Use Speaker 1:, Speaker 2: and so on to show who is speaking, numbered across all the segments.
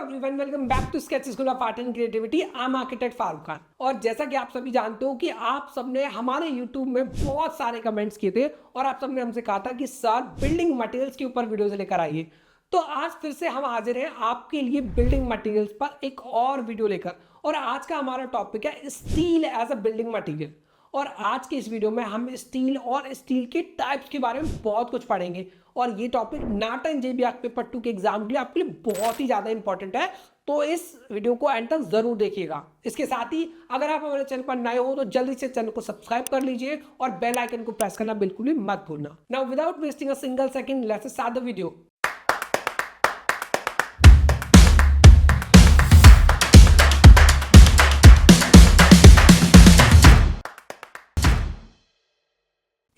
Speaker 1: Everyone, welcome back to sketch school of art and creativity. I am architect Farooq Khan. और जैसा कि आप सभी जानते हो कि आप सबने हमारे यूट्यूब में बहुत सारे कमेंट्स किए थे और आप सबने हमसे कहा था कि सर बिल्डिंग मटेरियल्स के ऊपर वीडियोस लेकर आइए। तो आज फिर से हम हाजिर हैं आपके लिए बिल्डिंग मटेरियल्स पर एक और वीडियो लेकर। और आज का हमारा टॉपिक है steel as a building material. और आज के इस वीडियो में हम स्टील और स्टील के टाइप्स के बारे में बहुत कुछ पढ़ेंगे। और ये topic NATA and JEE paper 2 के एग्जाम के लिए आपके लिए बहुत ही ज़्यादा इंपॉर्टेंट है। तो इस वीडियो को एंड तक जरूर देखिएगा। इसके साथ ही अगर आप हमारे चैनल पर नए हो तो जल्दी से चैनल को सब्सक्राइब कर लीजिए और बेल आइकन को प्रेस करना बिल्कुल भी मत भूलना। Now without wasting a single second, let's start the video.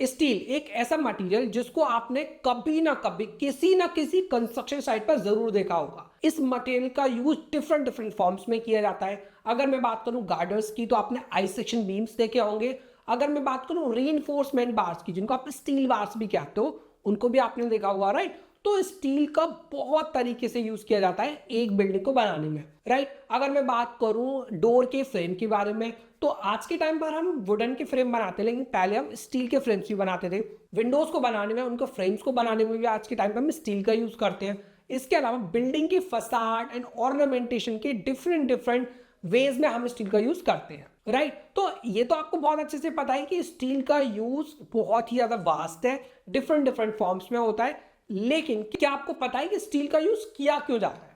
Speaker 1: Steel एक ऐसा मटेरियल जिसको आपने कभी ना कभी किसी ना किसी कंस्ट्रक्शन साइट पर जरूर देखा होगा। इस मटेरियल का यूज डिफरेंट फॉर्म्स में किया जाता है। अगर मैं बात करूं गार्डर्स की तो आपने आई सेक्शन बीम्स देखे होंगे। अगर मैं बात करूं रीइंफोर्समेंट बार्स की, जिनको आप स्टील बार्स भी कहते हो, उनको भी आपने देखा होगा, राइट। तो स्टील का बहुत तरीके से यूज किया जाता है एक बिल्डिंग को बनाने में, राइट। अगर मैं बात करूं डोर के फ्रेम के बारे में तो आज के टाइम पर हम वुडन के फ्रेम बनाते हैं, लेकिन पहले हम स्टील के फ्रेम्स भी बनाते थे। विंडोज को बनाने में, उनको फ्रेम्स को बनाने में भी आज के टाइम पर हम स्टील का यूज करते हैं। इसके अलावा बिल्डिंग की फसाड एंड ऑर्नामेंटेशन के डिफरेंट वेज में हम स्टील का यूज करते हैं, राइट। तो ये तो आपको बहुत अच्छे से पता है कि स्टील का यूज बहुत ही ज्यादा वास्ट है, डिफरेंट फॉर्म्स में होता है। लेकिन क्या आपको पता है कि स्टील का यूज किया क्यों जाता है?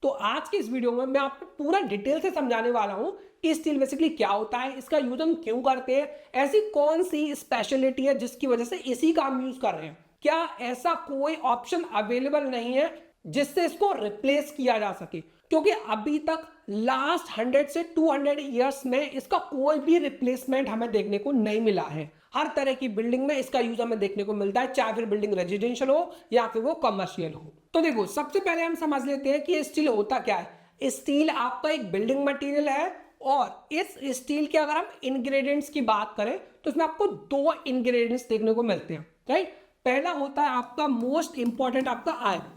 Speaker 1: तो आज के इस वीडियो में मैं आपको पूरा डिटेल से समझाने वाला हूं कि स्टील बेसिकली क्या होता है, इसका यूज हम क्यों करते हैं, ऐसी कौन सी स्पेशलिटी है जिसकी वजह से इसी का हम यूज कर रहे हैं, क्या ऐसा कोई ऑप्शन अवेलेबल नहीं है जिससे इसको रिप्लेस किया जा सके, क्योंकि अभी तक लास्ट 100 से 200 ईयर्स में इसका कोई भी रिप्लेसमेंट हमें देखने को नहीं मिला है। हर तरह की बिल्डिंग में इसका यूज हमें देखने को मिलता है, चाहे फिर बिल्डिंग रेजिडेंशियल हो या फिर वो कमर्शियल हो। तो देखो, सबसे पहले हम समझ लेते हैं कि स्टील होता क्या है। स्टील आपका एक बिल्डिंग मटेरियल है और इस स्टील के अगर हम इंग्रेडिएंट्स की बात करें तो इसमें आपको 2 इंग्रेडिएंट्स देखने को मिलते हैं, राइट। पहला होता है आपका मोस्ट इंपॉर्टेंट आपका आयरन,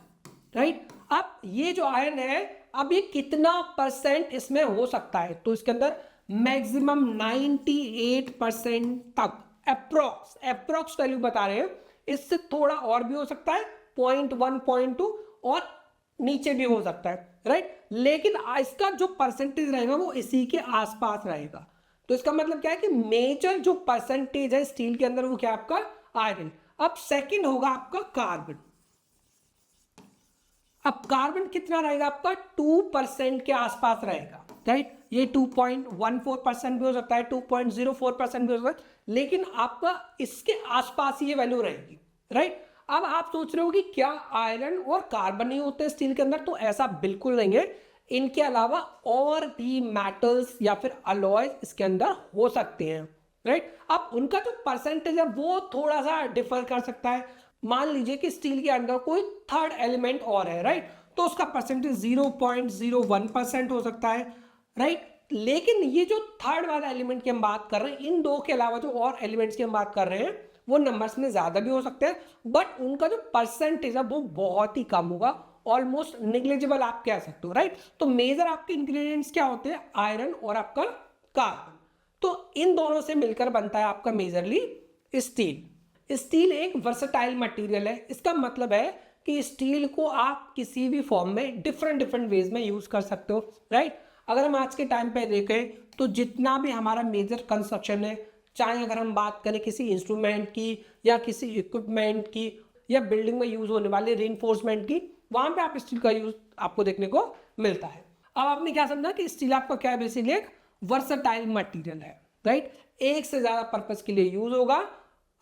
Speaker 1: राइट। अब ये जो आयरन है, अब ये कितना % इसमें हो सकता है, तो इसके अंदर मैक्सिमम 98% तक अप्रोक्स वैल्यू बता रहे हैं। इससे थोड़ा और भी हो सकता है, 0.1 0.2 और नीचे भी हो सकता है, राइट। लेकिन इसका जो परसेंटेज रहेगा वो इसी के आसपास रहेगा। तो इसका मतलब क्या है कि मेजर जो परसेंटेज है स्टील के अंदर वो क्या है आपका आयरन। अब सेकंड होगा आपका कार्बन। अब कार्बन कितना रहेगा आपका 2% के आसपास रहेगा, राइट। ये 2.14% भी हो सकता है, 2.04% भी हो सकता है, लेकिन आपका इसके आसपास ही ये वैल्यू रहेगी, राइट। अब आप सोच रहे हो कि क्या आयरन और कार्बन नहीं होते स्टील के अंदर? तो ऐसा बिल्कुल नहीं है। इनके अलावा और भी मेटल्स या फिर अलॉयज इसके अंदर हो सकते हैं, राइट। अब उनका जो परसेंटेज है वो थोड़ा सा डिफर कर सकता है। मान लीजिए कि स्टील के अंदर कोई थर्ड एलिमेंट और है, राइट, तो उसका परसेंटेज 0.01% हो सकता है, राइट। लेकिन ये जो थर्ड वाला एलिमेंट की हम बात कर रहे हैं, इन दो के अलावा जो और एलिमेंट्स की हम बात कर रहे हैं वो नंबर्स में ज्यादा भी हो सकते हैं, बट उनका जो परसेंटेज है वो बहुत ही कम होगा, ऑलमोस्ट निग्लिजिबल आप कह सकते हो, राइट। तो मेजर आपके इंग्रेडिएंट्स क्या होते हैं? आयरन और आपका कार्बन। तो इन दोनों से मिलकर बनता है आपका मेजरली स्टील। स्टील एक वर्सेटाइल मटेरियल है। इसका मतलब है कि स्टील को आप किसी भी फॉर्म में डिफरेंट वेज में यूज कर सकते हो, राइट। अगर हम आज के टाइम पे देखें तो जितना भी हमारा मेजर कंस्ट्रक्शन है, चाहे अगर हम बात करें किसी इंस्ट्रूमेंट की या किसी इक्विपमेंट की या बिल्डिंग में यूज होने वाले रीइंफोर्समेंट की, वहां पे आप स्टील का यूज आपको देखने को मिलता है। अब आपने क्या समझा कि स्टील आपका क्या है? बेसिकली एक वर्सेटाइल मटेरियल है, राइट। एक से ज्यादा पर्पस के लिए यूज होगा।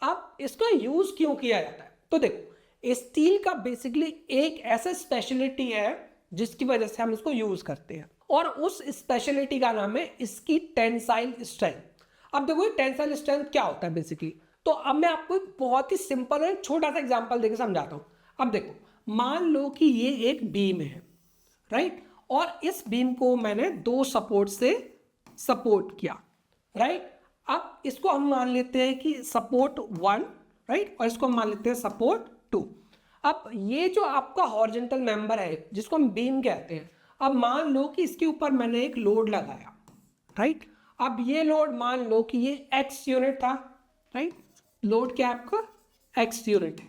Speaker 1: अब इसका यूज क्यों किया जाता है? तो देखो, स्टील का बेसिकली एक ऐसा स्पेशलिटी है जिसकी वजह से हम इसको यूज करते हैं, और उस स्पेशलिटी का नाम है इसकी टेंसाइल स्ट्रेंथ। अब देखो, टेंसाइल स्ट्रेंथ क्या होता है बेसिकली, तो अब मैं आपको एक बहुत ही सिंपल और छोटा सा एग्जांपल देकर समझाता हूं। अब देखो, मान लो कि ये एक बीम है, राइट, और इस बीम को मैंने 2 सपोर्ट से सपोर्ट किया, राइट। अब इसको हम मान लेते हैं कि सपोर्ट 1, राइट, और इसको हम मान लेते हैं सपोर्ट 2। अब ये जो आपका हॉरिजॉन्टल मेंबर है जिसको हम बीम कहते हैं, अब मान लो कि इसके ऊपर मैंने एक लोड लगाया, राइट। अब ये लोड मान लो कि ये x यूनिट था, राइट। लोड क्या है आपका x यूनिट है।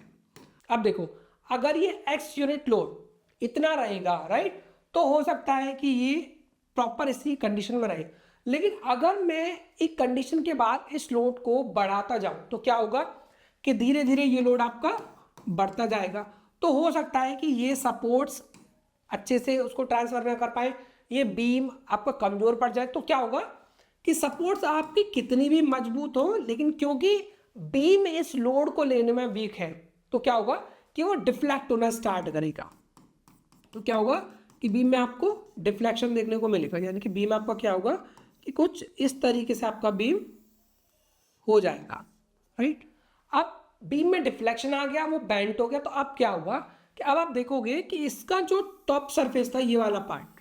Speaker 1: अब देखो अगर ये x यूनिट लोड इतना रहेगा, राइट, तो हो सकता है कि ये प्रॉपर इसी कंडीशन में रहे। लेकिन अगर मैं एक कंडीशन के बाद इस लोड को बढ़ाता जाऊं तो क्या होगा कि धीरे धीरे ये लोड आपका बढ़ता जाएगा। तो हो सकता है कि ये सपोर्ट्स अच्छे से उसको ट्रांसफर ना कर पाए, ये बीम आपका कमजोर पड़ जाए। तो क्या होगा कि सपोर्ट्स आपकी कितनी भी मजबूत हो, लेकिन क्योंकि बीम इस लोड को लेने में वीक है, तो क्या होगा कि वो डिफ्लेक्ट होना स्टार्ट करेगा। तो क्या होगा कि बीम में आपको डिफ्लेक्शन देखने को मिलेगा, यानी कि बीम आपका क्या होगा कि कुछ इस तरीके से आपका बीम हो जाएगा, राइट। अब बीम में डिफ्लेक्शन आ गया, वो बेंट हो गया, तो अब क्या होगा कि अब आप देखोगे कि इसका जो टॉप सरफेस था ये वाला पार्ट,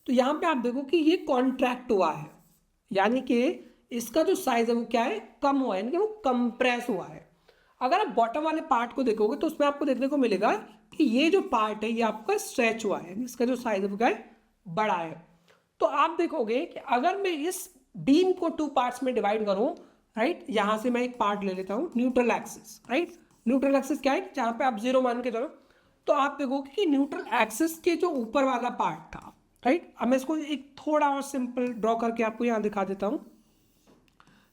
Speaker 1: तो यहाँ पे आप देखो कि ये कॉन्ट्रैक्ट हुआ है, यानी कि इसका जो साइज है वो क्या है, कम हुआ है, यानी कि वो कंप्रेस हुआ है। अगर आप बॉटम वाले पार्ट को देखोगे तो उसमें आपको देखने को मिलेगा कि ये जो पार्ट है ये आपका स्ट्रेच हुआ है, इसका जो साइज है वो क्या है, बड़ा है। तो आप देखोगे कि अगर मैं इस बीम को टू पार्ट्स में डिवाइड करूं, राइट, यहां से मैं एक पार्ट ले लेता हूं neutral axis, right. Neutral axis क्या है, जहां पे आप 0 मान के चलो, तो आप देखोगे कि न्यूट्रल एक्सिस के जो ऊपर वाला पार्ट था, राइट। अब मैं इसको एक थोड़ा और सिंपल ड्रॉ करके आपको यहां दिखा देता हूं।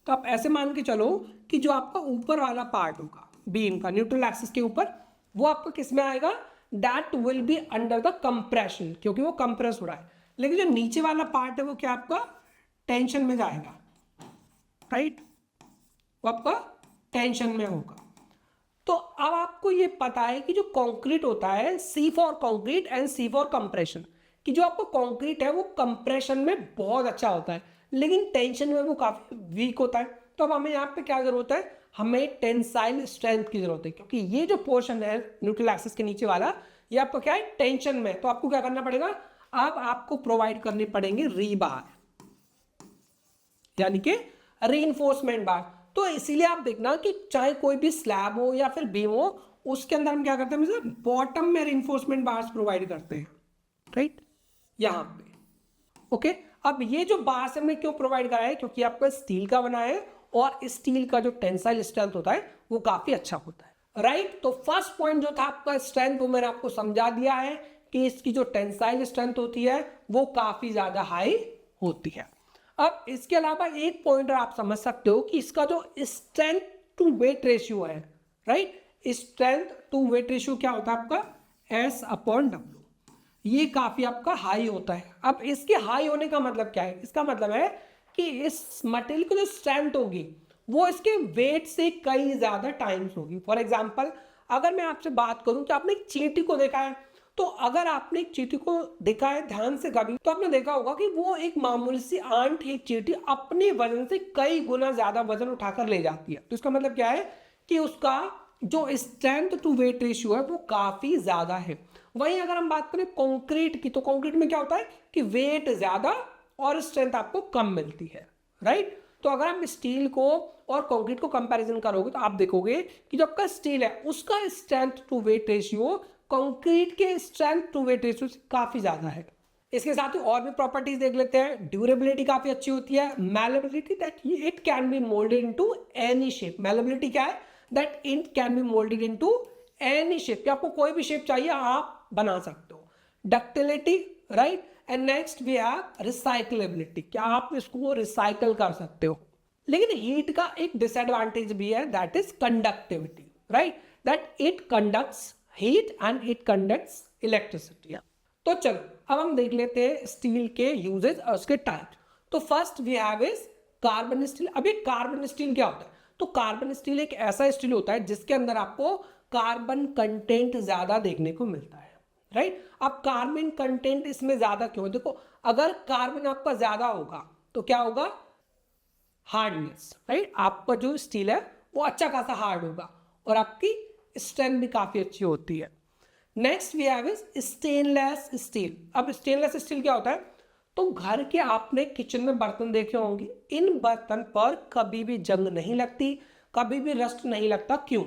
Speaker 1: तो आप ऐसे मान के चलो कि जो आपका ऊपर वाला पार्ट होगा बीम का न्यूट्रल एक्सिस के ऊपर, वो आपका किस में आएगा, that will be under the compression, क्योंकि वो कंप्रेस हो रहा है। लेकिन जो नीचे वाला पार्ट है वो क्या आपका टेंशन में जाएगा, राइट, वो आपका टेंशन में होगा। तो अब आपको ये पता है कि जो कंक्रीट होता है, C for concrete and C for compression, कि जो आपको कंक्रीट है वो कंप्रेशन में बहुत अच्छा होता है, लेकिन टेंशन में वो काफी वीक होता है। तो अब हमें यहाँ पे क्या जरूरत है, हमें टेंसाइल स्ट्रेंथ की जरूरत है, क्योंकि ये जो पोर्शन है न्यूट्रल एक्सिस के नीचे वाला, ये आपका क्या है, टेंशन में। तो आपको क्या करना पड़ेगा, अब आपको प्रोवाइड करने पड़ेंगे रीबार, यानी कि रीइंफोर्समेंट बार। तो इसीलिए आप देखना कि चाहे कोई भी स्लैब हो या फिर बीम हो, उसके अंदर हम क्या करते हैं, बॉटम में रीइंफोर्समेंट बार्स प्रोवाइड करते हैं, राइट, यहां पे। ओके, अब ये जो बार्स हमने क्यों प्रोवाइड करा है, क्योंकि आपका स्टील का बना है और स्टील का जो टेंसाइल स्ट्रेंथ होता है वो काफी अच्छा होता है, राइट। तो फर्स्ट पॉइंट जो था आपका स्ट्रेंथ, वो मैंने आपको समझा दिया है कि इसकी जो टेंसाइल स्ट्रेंथ होती है वो काफी ज्यादा हाई होती है। अब इसके अलावा एक पॉइंट आप समझ सकते हो कि इसका जो स्ट्रेंथ टू वेट रेशियो है, right, strength to weight ratio क्या होता है आपका, S/W, ये काफी आपका हाई होता है। अब इसके हाई होने का मतलब क्या है, इसका मतलब है कि इस मटेरियल की जो स्ट्रेंथ होगी वो इसके वेट से कई ज्यादा टाइम्स होगी। फॉर एग्जाम्पल, अगर मैं आपसे बात करूं कि आपने एक चींटी को देखा है, तो अगर आपने एक चींटी को देखा है ध्यान से कभी, तो आपने देखा होगा कि वो एक मामूली सी आंट एक चींटी अपने वजन से कई गुना ज्यादा वजन उठाकर ले जाती है। तो इसका मतलब क्या है कि उसका जो स्ट्रेंथ टू वेट रेशियो है वो काफी ज्यादा है। वहीं अगर हम बात करें कंक्रीट की, तो कंक्रीट में क्या होता है कि वेट ज्यादा और स्ट्रेंथ आपको कम मिलती है, राइट। तो अगर हम स्टील को और कंक्रीट को कंपैरिजन करोगे तो आप देखोगे कि जो आपका स्टील है उसका strength to weight ratio concrete के स्ट्रेंथ टू वेट रेशियो से काफी ज्यादा है। इसके साथ ही और भी प्रॉपर्टीज देख लेते हैं। ड्यूरेबिलिटी काफी अच्छी होती है। Malleability, that it can be moulded into any shape. Malleability क्या है, that it can be moulded into any shape, कि आपको कोई भी शेप चाहिए आप बना सकते हो। Ductility, right, and next we have recyclability, क्या आप इसको रिसाइकल कर सकते हो। लेकिन हीट का एक डिसएडवांटेज भी है, that is conductivity, right, that it conducts heat and it conducts electricity. तो चलो अब हम देख लेते हैं स्टील के यूजेस और उसके टाइप। तो first we have is carbon steel. अब ये कार्बन स्टील क्या होता है, तो कार्बन स्टील एक ऐसा स्टील होता है जिसके अंदर आपको कार्बन कंटेंट ज्यादा देखने को मिलता है, राइट। अब कार्बन कंटेंट इसमें ज्यादा क्यों है, देखो अगर कार्बन आपका ज्यादा होगा तो क्या होगा, हार्डनेस, राइट, आपका जो स्टील है वो अच्छा खासा हार्ड होगा और आपकी स्ट्रेंथ भी काफी अच्छी होती है। Next we have is stainless steel. अब स्टेनलेस स्टील क्या होता है, तो घर के आपने किचन में बर्तन देखे होंगे, इन बर्तन पर कभी भी जंग नहीं लगती, कभी भी रस्ट नहीं लगता। क्यों,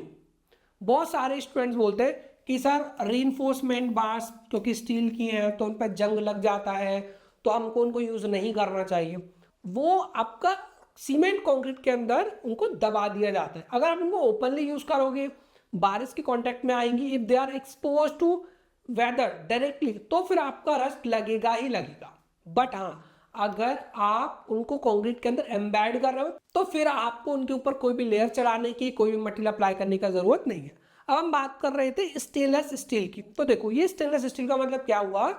Speaker 1: बहुत सारे स्टूडेंट्स बोलते हैं कि सर रीइंफोर्समेंट बार्स क्योंकि स्टील की हैं तो उन पर जंग लग जाता है तो हमको उनको यूज़ नहीं करना चाहिए, वो आपका सीमेंट कंक्रीट के अंदर उनको दबा दिया जाता है। अगर आप उनको ओपनली यूज़ करोगे, बारिश के कांटेक्ट में आएंगी, if they are expose to weather directly, तो फिर आपका रस्ट लगेगा ही लगेगा। बट हाँ, अगर आप उनको कंक्रीट के अंदर एम्बेड कर रहे हो तो फिर आपको उनके ऊपर कोई भी लेयर चढ़ाने की, कोई भी मटेरियल अप्लाई करने का ज़रूरत नहीं है। अब हम बात कर रहे थे स्टेनलेस स्टील की, तो देखो ये स्टेनलेस स्टील का मतलब क्या हुआ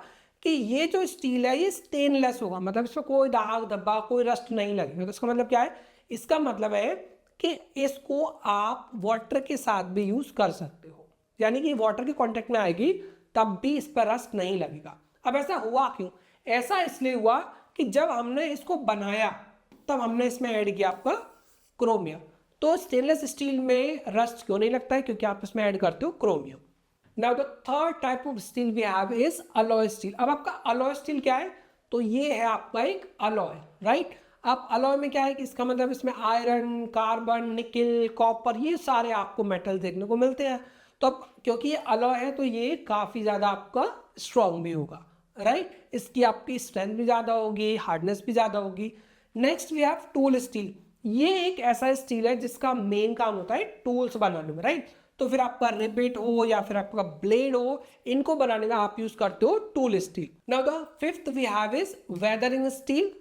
Speaker 1: कि ये जो स्टील है ये स्टेनलेस होगा, मतलब इसमें कोई दाग धब्बा, कोई रस्ट नहीं लगेगा। तो इसका मतलब क्या है? इसका मतलब है कि इसको आप वाटर के साथ भी यूज़ कर सकते हो, यानी कि वाटर के कॉन्टेक्ट में आएगी तब भी इस पर रस्ट नहीं लगेगा। अब ऐसा हुआ क्यों? ऐसा इसलिए हुआ कि जब हमने इसको बनाया तब हमने इसमें ऐड किया आपका क्रोमियम। तो स्टेनलेस स्टील में रस्ट क्यों नहीं लगता है? क्योंकि आप इसमें ऐड करते हो chromium. Now the third type of steel we have is alloy steel. अब आपका अलॉय स्टील क्या है? तो ये है आपका एक अलॉय, राइट। अब अलॉय में क्या है कि इसका मतलब इसमें आयरन, कार्बन, निकल, कॉपर, ये सारे आपको मेटल देखने को मिलते हैं। तो अब क्योंकि ये अलॉय है तो ये काफ़ी ज़्यादा आपका स्ट्रॉन्ग भी होगा, राइट। इसकी आपकी स्ट्रेंथ भी ज़्यादा होगी, हार्डनेस भी ज़्यादा होगी। Next we have tool steel. ये एक ऐसा स्टील है जिसका मेन काम होता है टूल्स बनाने में, राइट। तो फिर आपका रिबिट हो या फिर आपका ब्लेड हो, इनको बनाने में आप यूज करते हो tool steel. Now the fifth we have is weathering steel,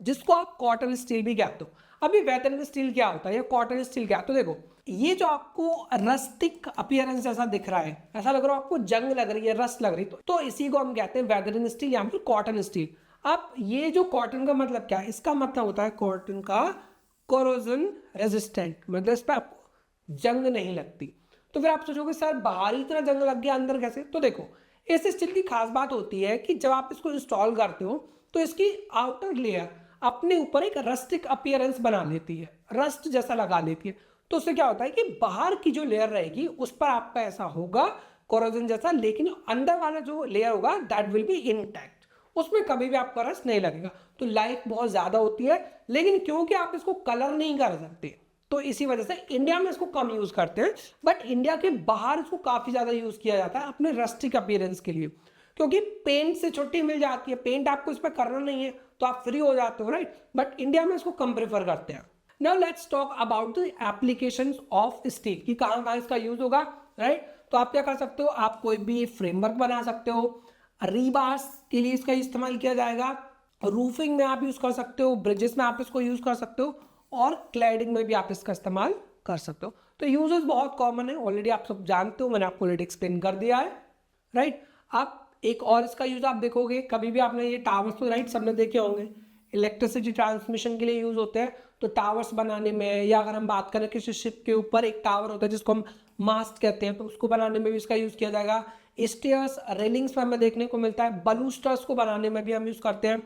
Speaker 1: जिसको आप कॉटन स्टील भी कहते हो। अभी वेदरिंग स्टील क्या होता है या कॉटन स्टील क्या? तो देखो ये जो आपको रस्टिक अपीयरेंस जैसा दिख रहा है, ऐसा लग रहा है आपको जंग लग रही है, रस्ट लग रही है, तो इसी को हम कहते हैं वेदरिंग स्टील या फिर कॉटन स्टील। अब ये जो कॉटन का मतलब क्या है? इसका मतलब होता है कॉटन का कोरोजन रेजिस्टेंट, मतलब इस पर आपको जंग नहीं लगती। तो फिर आप सोचोगे सर बाहर ही इतना जंग लग गया, अंदर कैसे? तो देखो इस स्टील की खास बात होती है कि जब आप इसको इंस्टॉल करते हो तो इसकी आउटर लेयर अपने ऊपर एक रस्टिक अपीयरेंस बना लेती है, रस्ट जैसा लगा लेती है। तो उससे क्या होता है कि बाहर की जो लेयर रहेगी उस पर आपका ऐसा होगा कोरोजन जैसा, लेकिन अंदर वाला जो लेयर होगा दैट विल बी इंटैक्ट, उसमें कभी भी आपका रस्ट नहीं लगेगा। तो लाइफ बहुत ज़्यादा होती है, लेकिन क्योंकि आप इसको कलर नहीं कर सकते तो इसी वजह से इंडिया में इसको कम यूज़ करते हैं, बट इंडिया के बाहर इसको काफ़ी ज़्यादा यूज़ किया जाता है अपने रस्टिक अपीयरेंस के लिए, क्योंकि पेंट से छुट्टी मिल जाती है, पेंट आपको इस पर करना नहीं है तो आप फ्री हो जाते हो, राइट। बट इंडिया में इसको कम प्रेफर करते हैं। Now let's talk about the applications of steel कि कहाँ कहाँ इसका यूज़ होगा, राइट। तो आप क्या कर सकते हो? आप कोई भी फ्रेमवर्क बना सकते हो, रीबार्स के लिए इसका इस्तेमाल किया जाएगा, रूफिंग में आप यूज़ कर सकते हो, ब्रिजेस में आप इसको यूज़ कर सकते हो, और क्लैडिंग में भी आप इसका इस्तेमाल कर सकते हो। तो यूजेस बहुत कॉमन है, ऑलरेडी आप सब जानते हो, मैंने आपको ऑलरेडी एक्सप्लेन कर दिया है, राइट। आप एक और इसका यूज़ आप देखोगे, कभी भी आपने ये टावर्स तो राइट सबने देखे होंगे, इलेक्ट्रिसिटी ट्रांसमिशन के लिए यूज़ होते हैं। तो टावर्स बनाने में, या अगर हम बात करें किसी शिप के ऊपर एक टावर होता है जिसको हम मास्ट कहते हैं, तो उसको बनाने में भी इसका यूज़ किया जाएगा। स्टेयर्स, रेलिंग्स पर हमें देखने को मिलता है, बलूस्टर्स को बनाने में भी हम यूज़ करते हैं,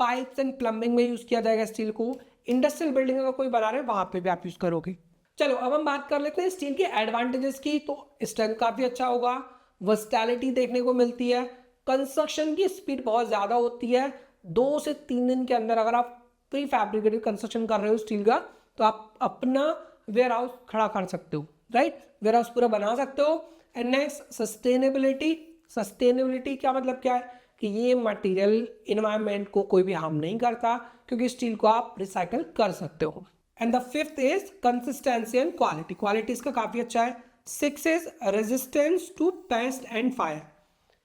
Speaker 1: पाइप्स एंड प्लम्बिंग में यूज़ किया जाएगा स्टील को, इंडस्ट्रियल बिल्डिंग अगर कोई बना रहे हैं वहाँ पे भी आप यूज़ करोगे। चलो अब हम बात कर लेते हैं स्टील के एडवांटेजेस की। तो स्ट्रेंथ काफ़ी अच्छा होगा, वर्सटैलिटी देखने को मिलती है, कंस्ट्रक्शन की स्पीड बहुत ज़्यादा होती है, 2 से 3 दिन के अंदर अगर आप प्री फैब्रिकेटेड कंस्ट्रक्शन कर रहे हो स्टील का तो आप अपना वेयर हाउस खड़ा कर सकते हो, राइट, वेयर हाउस पूरा बना सकते हो। And next sustainability. सस्टेनेबिलिटी क्या मतलब क्या है कि ये मटेरियल इन्वायरमेंट को कोई भी हार्म नहीं करता क्योंकि स्टील को आप रिसाइकल कर सकते हो। And the fifth is consistency and quality. Quality इसका काफ़ी अच्छा है। 6 is resistance to pest and fire.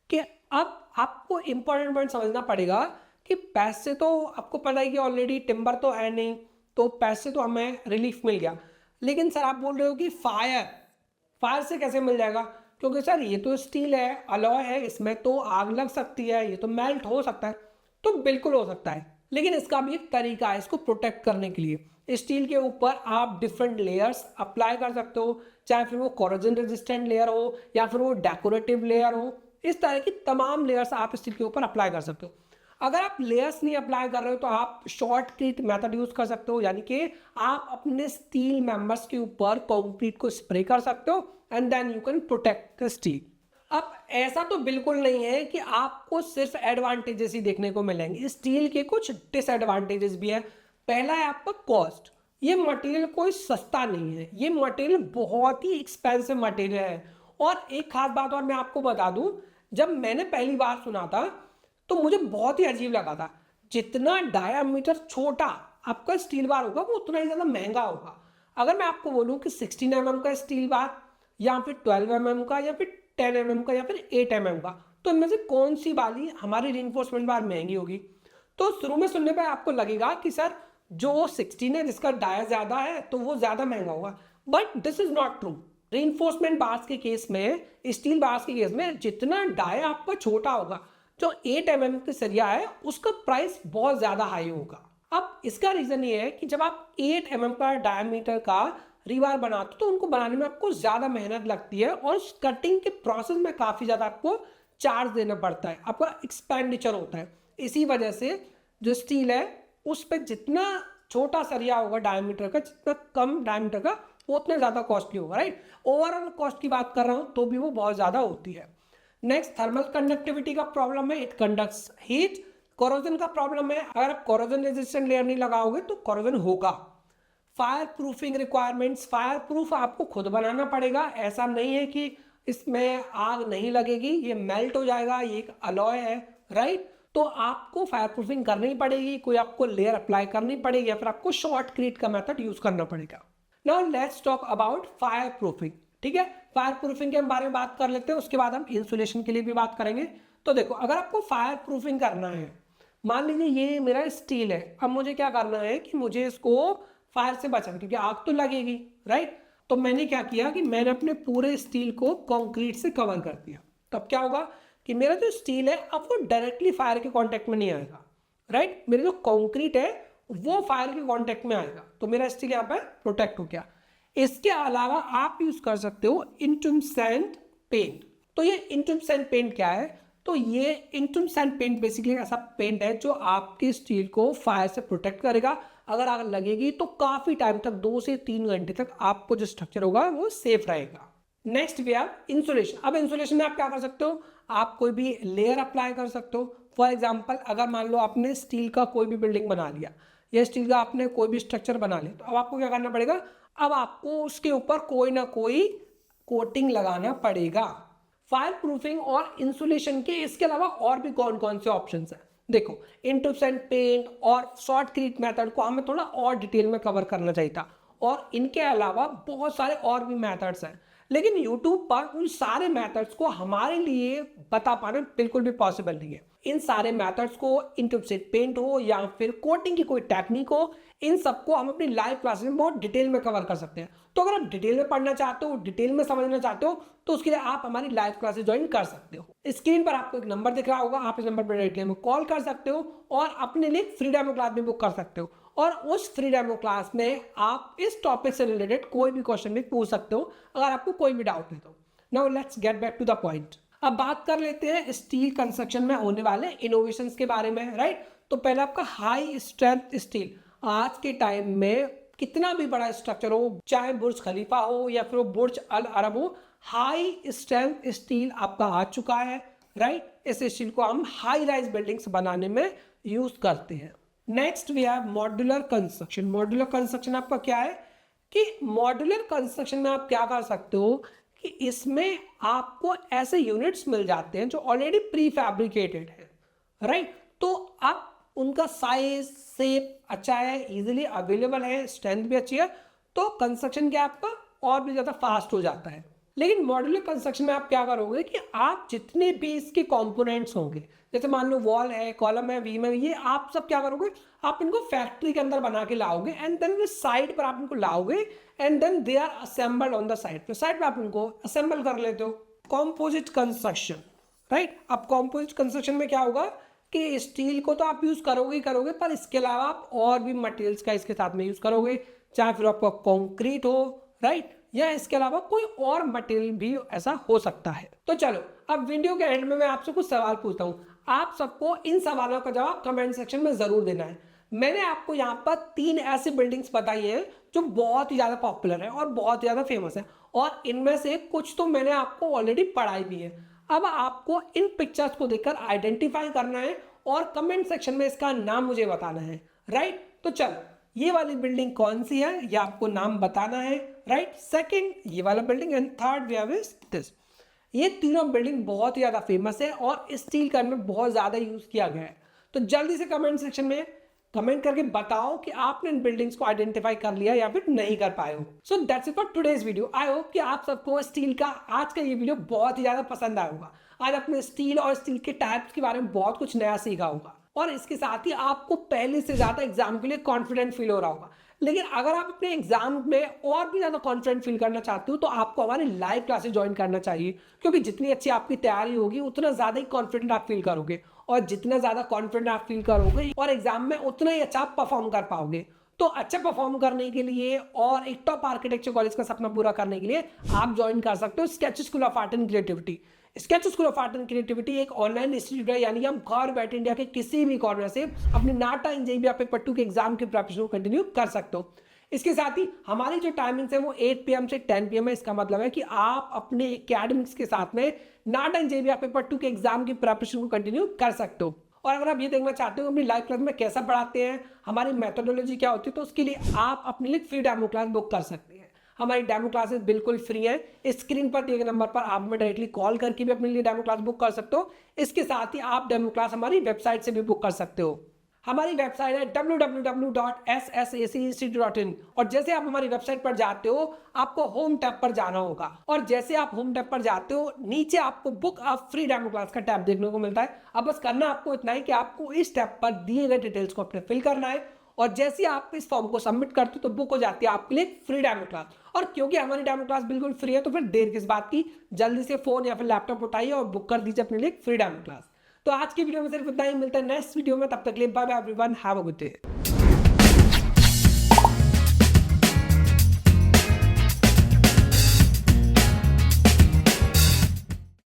Speaker 1: कि अब आपको इंपॉर्टेंट पॉइंट समझना पड़ेगा कि पेस्ट से तो आपको पता है कि ऑलरेडी टिम्बर तो है नहीं, तो पेस्ट से तो हमें रिलीफ मिल गया, लेकिन सर आप बोल रहे हो कि फायर से कैसे मिल जाएगा? क्योंकि सर ये तो स्टील है, अलॉय है, इसमें तो आग लग सकती है, ये तो मेल्ट हो सकता है। तो बिल्कुल हो सकता है, लेकिन इसका भी एक तरीका है इसको प्रोटेक्ट करने के लिए। स्टील के ऊपर आप डिफरेंट लेयर्स अप्लाई कर सकते हो, चाहे फिर वो कोरोजन रेजिस्टेंट लेयर हो या फिर वो डेकोरेटिव लेयर हो, इस तरह की तमाम लेयर्स आप स्टील के ऊपर अप्लाई कर सकते हो। अगर आप लेयर्स नहीं अप्लाई कर रहे हो तो आप शॉर्टकट मेथड यूज कर सकते हो, यानी कि आप अपने स्टील मेंबर्स के ऊपर कंक्रीट को स्प्रे कर सकते हो and then you can protect the steel. अब ऐसा तो बिल्कुल नहीं है कि आपको सिर्फ एडवांटेजेस ही देखने को मिलेंगे, स्टील के कुछ डिसएडवांटेजेस भी है। पहला है आपका कॉस्ट। ये मटेरियल कोई सस्ता नहीं है, ये मटेरियल बहुत ही एक्सपेंसिव मटेरियल है और एक खास बात और मैं आपको बता दूं, जब मैंने पहली बार सुना था तो मुझे बहुत ही अजीब लगा था। जितना डायामीटर छोटा आपका स्टील बार होगा वो उतना ही ज़्यादा महंगा होगा। अगर मैं आपको बोलूं कि 16 mm का स्टील बार या फिर 12 mm का या फिर 10 mm का या फिर 8 mm का, तो इनमें से कौन सी वाली हमारी रीइंफोर्समेंट बार महंगी होगी? तो शुरू में सुनने पर आपको लगेगा कि सर जो 16 है जिसका डाया ज़्यादा है तो वो ज़्यादा महंगा होगा, but this is not true. Reinforcement bars के केस में, स्टील बार्स के केस में, जितना डाया आपका छोटा होगा, जो 8 mm की सरिया है उसका प्राइस बहुत ज़्यादा हाई होगा। अब इसका रीज़न ये है कि जब आप 8 mm का डायमीटर का रीबार बनाते हो तो उनको बनाने में आपको ज़्यादा मेहनत लगती है और कटिंग के प्रोसेस में काफ़ी ज़्यादा आपको चार्ज देना पड़ता है, आपका एक्सपेंडिचर होता है। इसी वजह से जो स्टील है उस पर जितना छोटा सरिया होगा डायमीटर का, जितना कम डायमीटर का, वो उतना ज़्यादा कॉस्टली होगा, राइट। ओवरऑल कॉस्ट की बात कर रहा हूँ तो भी वो बहुत ज़्यादा होती है। नेक्स्ट, थर्मल कंडक्टिविटी का प्रॉब्लम है, इट कंडक्ट्स हीट। कोरोजन का प्रॉब्लम है, अगर आप कोरोजन रेजिस्टेंट लेयर नहीं लगाओगे तो कोरोजन होगा। Fire proofing requirements, fire proof आपको खुद बनाना पड़ेगा, ऐसा नहीं है कि इसमें आग नहीं लगेगी, ये मेल्ट हो जाएगा, ये एक अलॉय है, राइट। तो आपको फायर प्रूफिंग करनी पड़ेगी, कोई आपको लेयर अप्लाई करनी पड़ेगी या फिर आपको शॉर्टक्रीट का मेथड यूज करना पड़ेगा। Now let's talk about fire proofing, ठीक है। फायर प्रूफिंग के बारे में बात कर लेते हैं, उसके बाद हम इंसुलेशन के लिए भी बात करेंगे। तो देखो, अगर आपको फायर प्रूफिंग करना है, मान लीजिए ये मेरा स्टील है, अब मुझे क्या करना है कि मुझे इसको फायर से बचाना, क्योंकि आग तो लगेगी, राइट। तो मैंने क्या किया कि मैंने अपने पूरे स्टील को कंक्रीट से कवर कर दिया। तब क्या होगा कि मेरा जो स्टील है अब वो डायरेक्टली फायर के कांटेक्ट में नहीं आएगा, राइट। मेरा जो कंक्रीट है वो फायर के कांटेक्ट में आएगा, तो मेरा स्टील यहाँ पर प्रोटेक्ट हो गया। इसके अलावा आप यूज कर सकते हो इंटुमसेंट पेंट। तो ये इंटुमसेंट पेंट क्या है? तो ये इंटुमसेंट पेंट बेसिकली ऐसा पेंट है जो आपकी स्टील को फायर से प्रोटेक्ट करेगा। अगर आग लगेगी तो काफी टाइम तक, 2 से 3 घंटे तक आपको जो स्ट्रक्चर होगा वो सेफ रहेगा। Next we have insulation. अब इंसुलेशन में आप क्या कर सकते हो? आप कोई भी लेयर अप्लाई कर सकते हो। फॉर एग्जाम्पल, अगर मान लो आपने स्टील का कोई भी बिल्डिंग बना लिया या स्टील का आपने कोई भी स्ट्रक्चर बना लिया, तो अब आपको क्या करना पड़ेगा? अब आपको उसके ऊपर कोई ना कोई कोटिंग लगाना पड़ेगा। फायर प्रूफिंग और इंसुलेशन के इसके अलावा और भी कौन कौन से ऑप्शंस हैं? देखो, इंटुमसेंट पेंट और शॉर्टक्रीट मेथड को हमें थोड़ा और डिटेल में कवर करना चाहिए था, और इनके अलावा बहुत सारे और भी मेथड्स हैं, लेकिन यूट्यूब पर उन सारे मेथड्स को हमारे लिए बता पाना बिल्कुल भी पॉसिबल नहीं है। इन सारे मेथड्स को, इंटुमसेंट पेंट हो या फिर कोटिंग की कोई टेक्निक हो, इन सबको हम अपनी लाइव क्लासेस में बहुत डिटेल में कवर कर सकते हैं। तो अगर आप डिटेल में पढ़ना चाहते हो, डिटेल में समझना चाहते हो, तो उसके लिए आप हमारी लाइव क्लासेस ज्वाइन कर सकते हो। स्क्रीन पर आपको एक नंबर दिख रहा होगा, आप इस नंबर पर डायरेक्टली में कॉल कर सकते हो और अपने लिए फ्री डेमो क्लास भी बुक कर सकते हो। और उस फ्री डेमो क्लास में आप इस टॉपिक से रिलेटेड कोई भी क्वेश्चन भी पूछ सकते हो अगर आपको कोई भी डाउट है तो। Now let's get back to the point. अब बात कर लेते हैं स्टील कंस्ट्रक्शन में होने वाले इनोवेशंस के बारे में, राइट। तो पहले आपका हाई स्ट्रेंथ स्टील। आज के टाइम में कितना भी बड़ा स्ट्रक्चर हो, चाहे बुर्ज खलीफा हो या फिर वो बुर्ज अल अरब हो, हाई स्ट्रेंथ स्टील आपका आ चुका है, राइट। इस स्टील को हम हाई राइज बिल्डिंग्स बनाने में यूज करते हैं। Next we have modular construction. Modular construction आपका क्या है कि मॉड्यूलर कंस्ट्रक्शन में आप क्या कर सकते हो कि इसमें आपको ऐसे यूनिट्स मिल जाते हैं जो ऑलरेडी प्री फैब्रिकेटेड है, राइट। तो आप उनका साइज, शेप अच्छा है, इजीली अवेलेबल है, स्ट्रेंथ भी अच्छी है, तो कंस्ट्रक्शन क्या आपका और भी ज़्यादा फास्ट हो जाता है। लेकिन मॉड्यूलर कंस्ट्रक्शन में आप क्या करोगे कि आप जितने भी इसके कंपोनेंट्स होंगे, जैसे मान लो वॉल है, कॉलम है, बीम है, ये आप सब क्या करोगे? आप इनको फैक्ट्री के अंदर बना के लाओगे एंड देन साइड पर आप इनको लाओगे and then they are assembled on the side. तो साइड पर आप इनको असेंबल कर लेते हो। Composite construction, right. अब कॉम्पोजिट कंस्ट्रक्शन में क्या होगा कि स्टील को तो आप यूज़ करोगे ही करोगे, पर इसके अलावा आप और भी मटेरियल्स का इसके साथ में यूज़ करोगे, चाहे फिर आपका कॉन्क्रीट हो, राइट, या इसके अलावा कोई और मटेरियल भी ऐसा हो सकता है। तो चलो, अब वीडियो के एंड में मैं आपसे कुछ सवाल पूछता हूँ। आप सबको इन सवालों का जवाब कमेंट सेक्शन में ज़रूर देना है। मैंने आपको यहाँ पर 3 ऐसी बिल्डिंग्स बताई हैं जो बहुत ही ज़्यादा पॉपुलर है और बहुत ज़्यादा फेमस है, और इनमें से कुछ तो मैंने आपको ऑलरेडी पढ़ाई भी है। अब आपको इन पिक्चर्स को देखकर आइडेंटिफाई करना है और कमेंट सेक्शन में इसका नाम मुझे बताना है, राइट। तो चलो, ये वाली बिल्डिंग कौन सी है ये आपको नाम बताना है, राइट। सेकंड, ये वाला building, and third way is this. ये तीनों बिल्डिंग बहुत ही ज़्यादा फेमस है और स्टील का इनमें बहुत ज़्यादा यूज़ किया गया है। तो जल्दी से कमेंट सेक्शन में कमेंट करके बताओ कि आपने इन बिल्डिंग्स को आइडेंटिफाई कर लिया या फिर नहीं कर पाए हो। So that's it for today's video. I hope कि आप सबको स्टील का आज का ये वीडियो बहुत ही ज़्यादा पसंद आया होगा। आज अपने स्टील और स्टील के टाइप्स के बारे में बहुत कुछ नया सीखा होगा और इसके साथ ही आपको पहले से ज़्यादा एग्जाम के लिए कॉन्फिडेंट फील हो रहा होगा। लेकिन अगर आप अपने एग्जाम में और भी ज़्यादा कॉन्फिडेंट फील करना चाहते हो तो आपको हमारी लाइव क्लासेस ज्वाइन करना चाहिए, क्योंकि जितनी अच्छी आपकी तैयारी होगी उतना ज़्यादा ही कॉन्फिडेंट आप फील करोगे और जितना ज़्यादा कॉन्फिडेंट आप फील करोगे और एग्जाम में उतना ही अच्छा आप परफॉर्म कर पाओगे। तो अच्छा परफॉर्म करने के लिए और एक टॉप आर्किटेक्चर कॉलेज का सपना पूरा करने के लिए आप ज्वाइन कर सकते हो sketch school of art and creativity. Sketch school of art and creativity एक ऑनलाइन इंस्टीट्यूट है, यानी हम घर बैठे इंडिया के किसी भी कॉर्नर से अपने नाटा इंजीनियरिंग या फिर पट्टू के एग्जाम की प्रिपरेशन को कंटिन्यू कर सकते हो। इसके साथ ही हमारी जो टाइमिंग्स है वो 8 PM से 10 PM है। इसका मतलब है कि आप अपने एकेडमिक्स के साथ में नाटा इंजीनियरिंग या फिर पट्टू के एग्जाम की प्रिपरेशन को कंटिन्यू कर सकते हो। और अगर आप ये देखना चाहते हो अपनी लाइव क्लास में कैसा पढ़ाते हैं, हमारी मेथोडोलॉजी क्या होती है, तो उसके लिए आप अपने लिए फ्री डेमो क्लास बुक कर सकते हैं। हमारी डेमो क्लासेस बिल्कुल फ्री है। स्क्रीन पर दिए गए नंबर पर आप हमें डायरेक्टली कॉल करके भी अपने लिए डेमो क्लास बुक कर सकते हो। इसके साथ ही आप डेमो क्लास हमारी वेबसाइट से भी बुक कर सकते हो। हमारी वेबसाइट है www.ssaceinstitute.in और जैसे आप हमारी वेबसाइट पर जाते हो आपको होम टैब पर जाना होगा और जैसे आप होम टैब पर जाते हो नीचे आपको book of free demo class का टैब देखने को मिलता है। अब बस करना आपको इतना ही कि आपको इस टैब पर दिए गए डिटेल्स को अपने फिल करना है और जैसे ही आप इस फॉर्म को सबमिट करते हो तो बुक हो जाती है आपके लिए फ्री डेमो क्लास। और क्योंकि हमारी डेमो क्लास बिल्कुल फ्री है तो फिर देर किस बात की, जल्दी से फोन या फिर लैपटॉप उठाइए और बुक कर दीजिए अपने लिए फ्री डेमो क्लास। तो आज की वीडियो में सिर्फ इतना ही, मिलता है नेक्स्ट वीडियो में, तब तक के लिए bye bye everyone, have a good day.